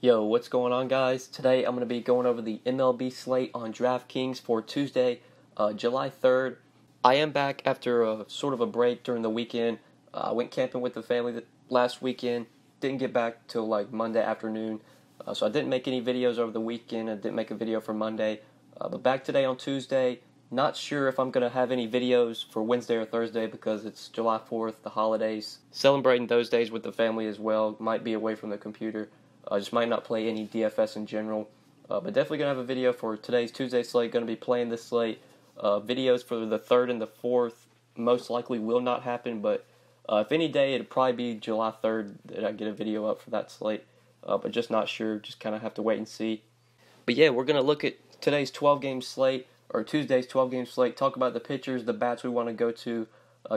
Yo, what's going on, guys? Today I'm going to be going over the MLB slate on DraftKings for Tuesday, July 3rd. I am back after sort of a break during the weekend. I went camping with the family last weekend. Didn't get back till like Monday afternoon, so I didn't make any videos over the weekend. I didn't make a video for Monday, but back today on Tuesday. Not sure if I'm going to have any videos for Wednesday or Thursday because it's July 4th, the holidays. Celebrating those days with the family as well. Might be away from the computer. Just might not play any DFS in general. But definitely going to have a video for today's Tuesday slate. Going to be playing this slate. Videos for the 3rd and the 4th most likely will not happen. But if any day, it'll probably be July 3rd that I get a video up for that slate. But just not sure. Just kind of have to wait and see. But yeah, we're going to look at today's 12-game slate. Or Tuesday's 12-game slate. Talk about the pitchers, the bats we want to go to.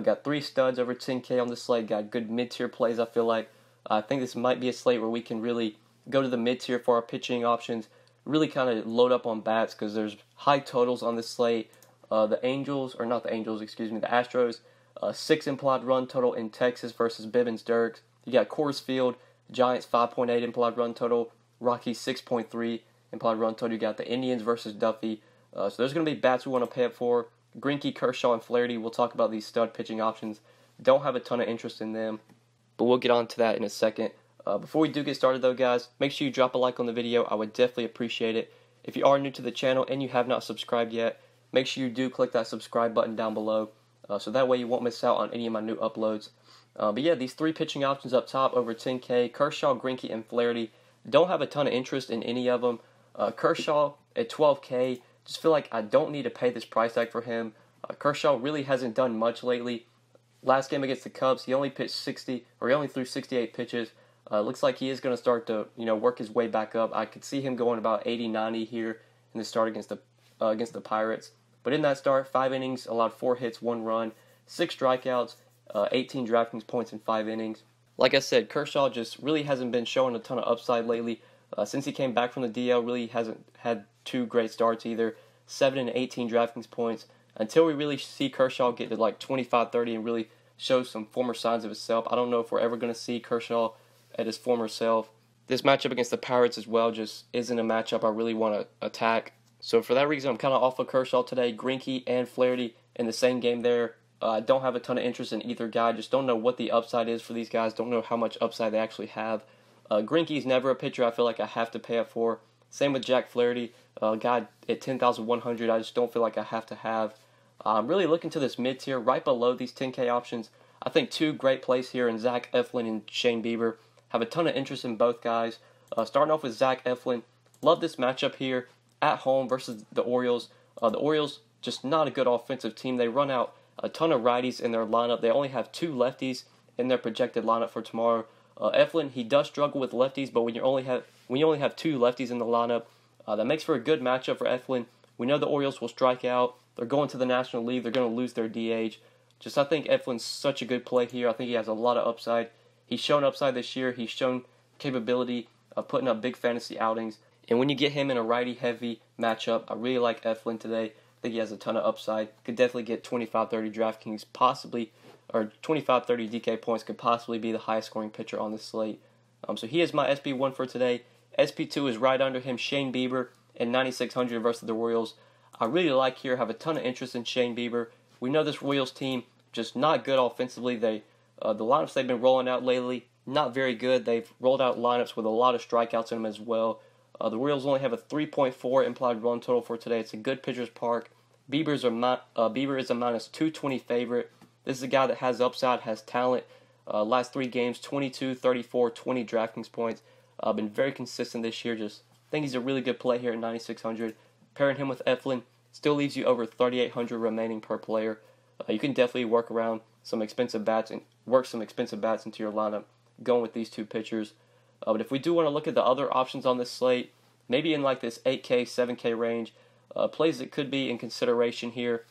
Got 3 studs over 10K on the slate. Got good mid-tier plays, I feel like. I think this might be a slate where we can really go to the mid-tier for our pitching options, really kind of load up on bats because there's high totals on this slate. The Astros, 6 implied run total in Texas versus Bibbins Dirks. You got Coors Field, Giants 5.8 implied run total, Rockies 6.3 implied run total. You got the Indians versus Duffy. So there's going to be bats we want to pay up for. Greinke, Kershaw, and Flaherty. We'll talk about these stud pitching options. Don't have a ton of interest in them, but we'll get on to that in a second. Before we do get started though, guys, make sure you drop a like on the video. I would definitely appreciate it. If you are new to the channel and you have not subscribed yet, make sure you do click that subscribe button down below, so that way you won't miss out on any of my new uploads. But yeah, these 3 pitching options up top over 10K, Kershaw, Greinke, and Flaherty. Don't have a ton of interest in any of them. Kershaw at 12K, just feel like I don't need to pay this price tag for him. Kershaw really hasn't done much lately. Last game against the Cubs, he only threw 68 pitches. Looks like he is going to start to, work his way back up. I could see him going about 80-90 here in the start against the Pirates. But in that start, 5 innings, allowed 4 hits, 1 run, 6 strikeouts, 18 DraftKings points in 5 innings. Like I said, Kershaw just really hasn't been showing a ton of upside lately. Since he came back from the DL, really hasn't had 2 great starts either. 7 and 18 DraftKings points. Until we really see Kershaw get to like 25-30 and really show some former signs of himself, I don't know if we're ever going to see Kershaw at his former self. This matchup against the Pirates as well just isn't a matchup I really want to attack. So for that reason, I'm kind of off of Kershaw today. Greinke and Flaherty in the same game there. I don't have a ton of interest in either guy. Just don't know what the upside is for these guys. Don't know how much upside they actually have. Greinke's never a pitcher I feel like I have to pay up for. Same with Jack Flaherty. Guy at 10,100, I just don't feel like I have to have. I'm really looking to this mid-tier right below these 10K options. I think 2 great plays here in Zach Eflin and Shane Bieber. Have a ton of interest in both guys. Starting off with Zach Eflin. Love this matchup here at home versus the Orioles. The Orioles, just not a good offensive team. They run out a ton of righties in their lineup. They only have 2 lefties in their projected lineup for tomorrow. Eflin, he does struggle with lefties, but when you only have 2 lefties in the lineup, that makes for a good matchup for Eflin. We know the Orioles will strike out. They're going to the National League. They're going to lose their DH. I think Eflin's such a good play here. I think he has a lot of upside. He's shown upside this year. He's shown capability of putting up big fantasy outings. And when you get him in a righty-heavy matchup, I really like Eflin today. I think he has a ton of upside. Could definitely get 25-30 DraftKings, possibly, or 25-30 DK points, could possibly be the highest scoring pitcher on this slate. So he is my SB1 for today. SB2 is right under him, Shane Bieber, at 9,600 versus the Royals. I really like here, have a ton of interest in Shane Bieber. We know this Royals team, just not good offensively. The lineups they've been rolling out lately, not very good. They've rolled out lineups with a lot of strikeouts in them as well. The Royals only have a 3.4 implied run total for today. It's a good pitcher's park. Bieber is a minus 220 favorite. This is a guy that has upside, has talent. Last 3 games, 22, 34, 20 DraftKings points. Been very consistent this year. Just think he's a really good play here at 9,600. Pairing him with Eflin still leaves you over 3,800 remaining per player. You can definitely work around some expensive bats and work some expensive bats into your lineup going with these 2 pitchers. But if we do want to look at the other options on this slate, maybe in like this 8K, 7K range, plays that could be in consideration here.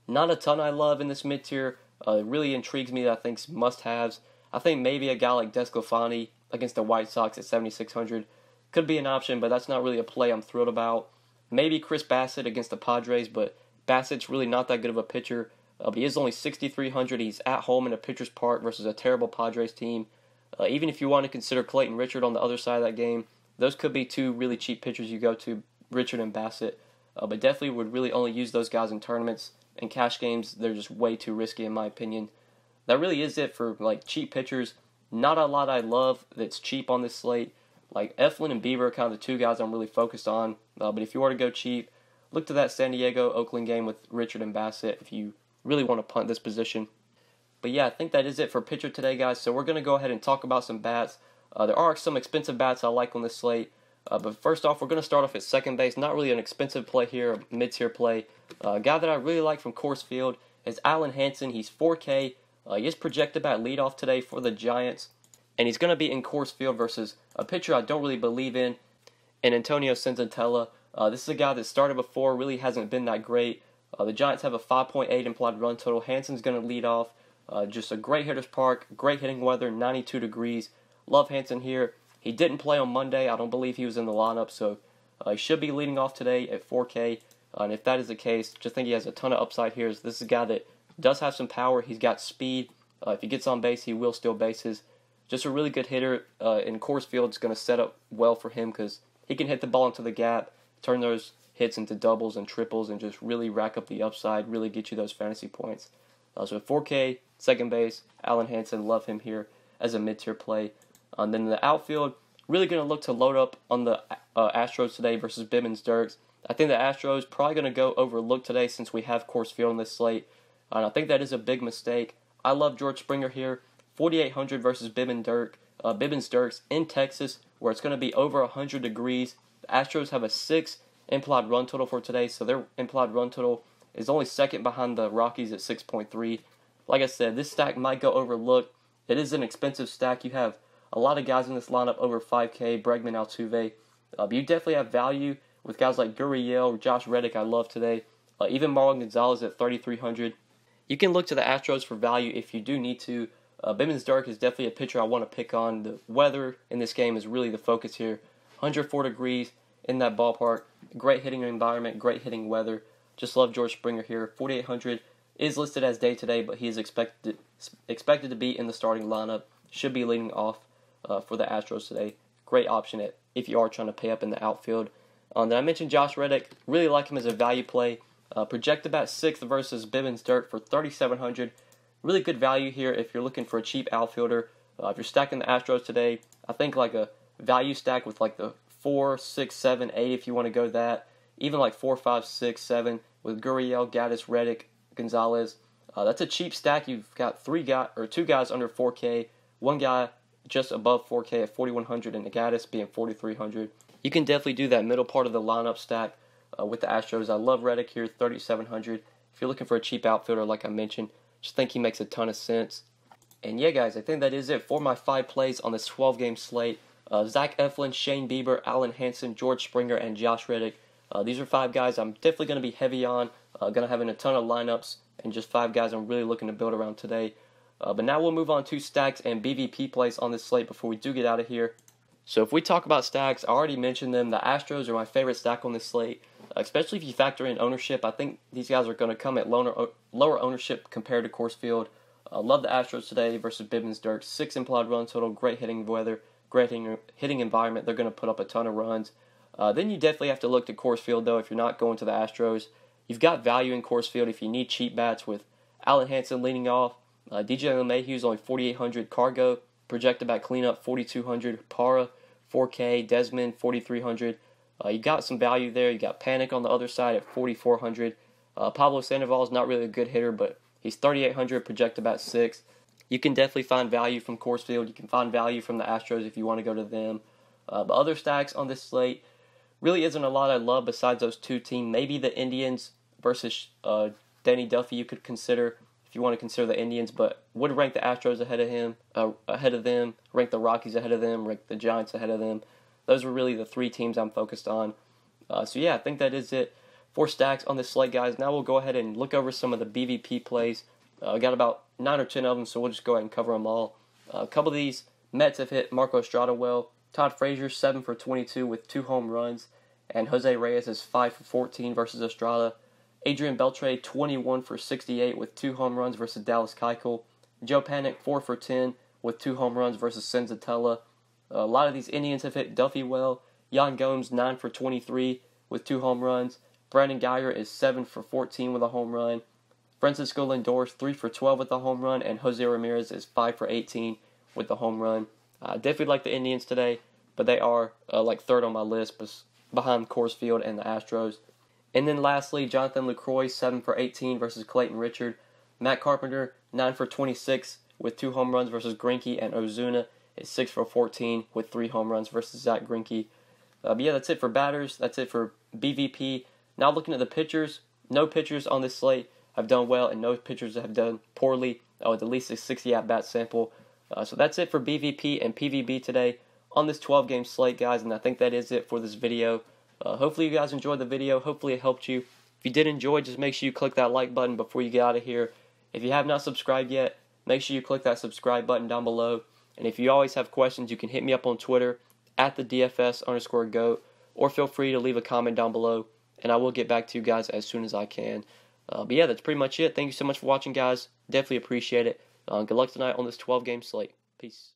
Not a ton I love in this mid-tier. It really intrigues me that I think must-haves. I think maybe a guy like Desclafani against the White Sox at 7,600 could be an option, but that's not really a play I'm thrilled about. Maybe Chris Bassett against the Padres, but Bassett's really not that good of a pitcher. But he is only 6,300. He's at home in a pitcher's park versus a terrible Padres team. Even if you want to consider Clayton Richard on the other side of that game, those could be two really cheap pitchers you go to, Richard and Bassett. But definitely would really only use those guys in tournaments. In cash games, they're just way too risky in my opinion. That really is it for like cheap pitchers. Not a lot I love that's cheap on this slate. Like Eflin and Bieber are kind of the two guys I'm really focused on. But if you were to go cheap, look to that San Diego-Oakland game with Richard and Bassett if you really want to punt this position. But yeah, I think that is it for pitcher today, guys. So we're going to go ahead and talk about some bats. There are some expensive bats I like on this slate. But first off, we're going to start off at second base. Not really an expensive play here, a mid-tier play. A guy that I really like from Coors Field is Alan Hansen. He's 4K. He is projected at leadoff today for the Giants. And he's going to be in Coors Field versus a pitcher I don't really believe in, and Antonio Senzatella. This is a guy that started before, really hasn't been that great. The Giants have a 5.8 implied run total. Hansen's going to lead off. Just a great hitter's park, great hitting weather, 92 degrees. Love Hansen here. He didn't play on Monday. I don't believe he was in the lineup, so he should be leading off today at 4K. And if that is the case, just think he has a ton of upside here. This is a guy that does have some power. He's got speed. If he gets on base, he will steal bases. Just a really good hitter in Coors Field is going to set up well for him because he can hit the ball into the gap, turn those hits into doubles and triples, and just really rack up the upside, really get you those fantasy points. So 4K, second base, Alan Hansen, love him here as a mid-tier play. And then in the outfield, really going to look to load up on the Astros today versus Bibbins Dirks. I think the Astros probably going to go overlooked today since we have Coors Field on this slate. And I think that is a big mistake. I love George Springer here. 4,800 versus Bibbins Dirks in Texas, where it's going to be over 100 degrees. The Astros have a 6 implied run total for today, so their implied run total is only second behind the Rockies at 6.3. Like I said, this stack might go overlooked. It is an expensive stack. You have a lot of guys in this lineup over 5K, Bregman, Altuve. But you definitely have value with guys like Gurriel, Josh Reddick I love today. Even Marlon Gonzalez at 3,300. You can look to the Astros for value if you do need to. Bibbins Dirk is definitely a pitcher I want to pick on. The weather in this game is really the focus here. 104 degrees in that ballpark. Great hitting environment, great hitting weather. Just love George Springer here. 4,800 is listed as day today, but he is expected to be in the starting lineup. Should be leading off for the Astros today. Great option if you are trying to pay up in the outfield. Then I mentioned Josh Reddick. Really like him as a value play. Projected about 6th versus Bibbins Dirk for 3,700. Really good value here if you're looking for a cheap outfielder. If you're stacking the Astros today, I think like a value stack with like the 4, 6, 7, 8 if you want to go that. Even like 4, 5, 6, 7 with Gurriel, Gaddis, Reddick, Gonzalez. That's a cheap stack. You've got two guys under 4K, one guy just above 4K at 4,100, and the Gaddis being 4,300. You can definitely do that middle part of the lineup stack with the Astros. I love Reddick here, 3,700. If you're looking for a cheap outfielder, like I mentioned, just think he makes a ton of sense. And yeah, guys, I think that is it for my 5 plays on this 12-game slate. Zach Eflin, Shane Bieber, Alan Hansen, George Springer, and Josh Reddick. These are 5 guys I'm definitely going to be heavy on. Going to have in a ton of lineups, and just 5 guys I'm really looking to build around today. But now we'll move on to stacks and BVP plays on this slate before we do get out of here. So if we talk about stacks, I already mentioned them. The Astros are my favorite stack on this slate, especially if you factor in ownership. I think these guys are going to come at lower ownership compared to Coors Field. Love the Astros today versus Bibbins Dirk. 6 implied run total, great hitting weather, great hitting environment. They're going to put up a ton of runs. Then you definitely have to look to Coors Field, though, if you're not going to the Astros. You've got value in Coors Field if you need cheap bats with Alan Hansen leading off. DJ LeMahieu's only 4,800. Cargo, projected bat cleanup, 4,200. Para, 4K. Desmond, 4,300. You got some value there. You got Panic on the other side at 4,400. Pablo Sandoval is not really a good hitter, but he's 3,800, projected about 6. You can definitely find value from Coors Field. You can find value from the Astros if you want to go to them. But other stacks on this slate really isn't a lot I love besides those 2 teams. Maybe the Indians versus Danny Duffy you could consider if you want to consider the Indians, but would rank the Astros ahead of them, rank the Rockies ahead of them, rank the Giants ahead of them. Those were really the 3 teams I'm focused on. So yeah, I think that is it for stacks on this slate, guys. Now we'll go ahead and look over some of the BVP plays. I got about 9 or 10 of them, so we'll just go ahead and cover them all. A couple of these Mets have hit Marco Estrada well. Todd Frazier 7 for 22 with 2 home runs, and Jose Reyes is 5 for 14 versus Estrada. Adrian Beltre 21 for 68 with 2 home runs versus Dallas Keuchel. Joe Panic 4 for 10 with 2 home runs versus Senzatella. A lot of these Indians have hit Duffy well. Yan Gomes 9 for 23 with 2 home runs. Brandon Guyer is 7 for 14 with a home run. Francisco Lindor's 3 for 12 with a home run, and Jose Ramirez is 5 for 18 with the home run. Definitely like the Indians today, but they are like third on my list behind Coors Field and the Astros. And then lastly, Jonathan Lucroy 7 for 18 versus Clayton Richard. Matt Carpenter 9 for 26 with 2 home runs versus Greinke, and Ozuna is 6 for 14 with 3 home runs versus Zach Greinke. But yeah, that's it for batters. That's it for BVP. Now looking at the pitchers, no pitchers on this slate have done well, and no pitchers have done poorly with at least a 60 at-bat sample. So that's it for BVP and PVB today on this 12-game slate, guys, and I think that is it for this video. Hopefully you guys enjoyed the video. Hopefully it helped you. If you did enjoy, just make sure you click that like button before you get out of here. If you have not subscribed yet, make sure you click that subscribe button down below. And if you always have questions, you can hit me up on Twitter at the DFS_GOAT, or feel free to leave a comment down below, and I will get back to you guys as soon as I can. But yeah, that's pretty much it. Thank you so much for watching, guys. Definitely appreciate it. Good luck tonight on this 12-game slate. Peace.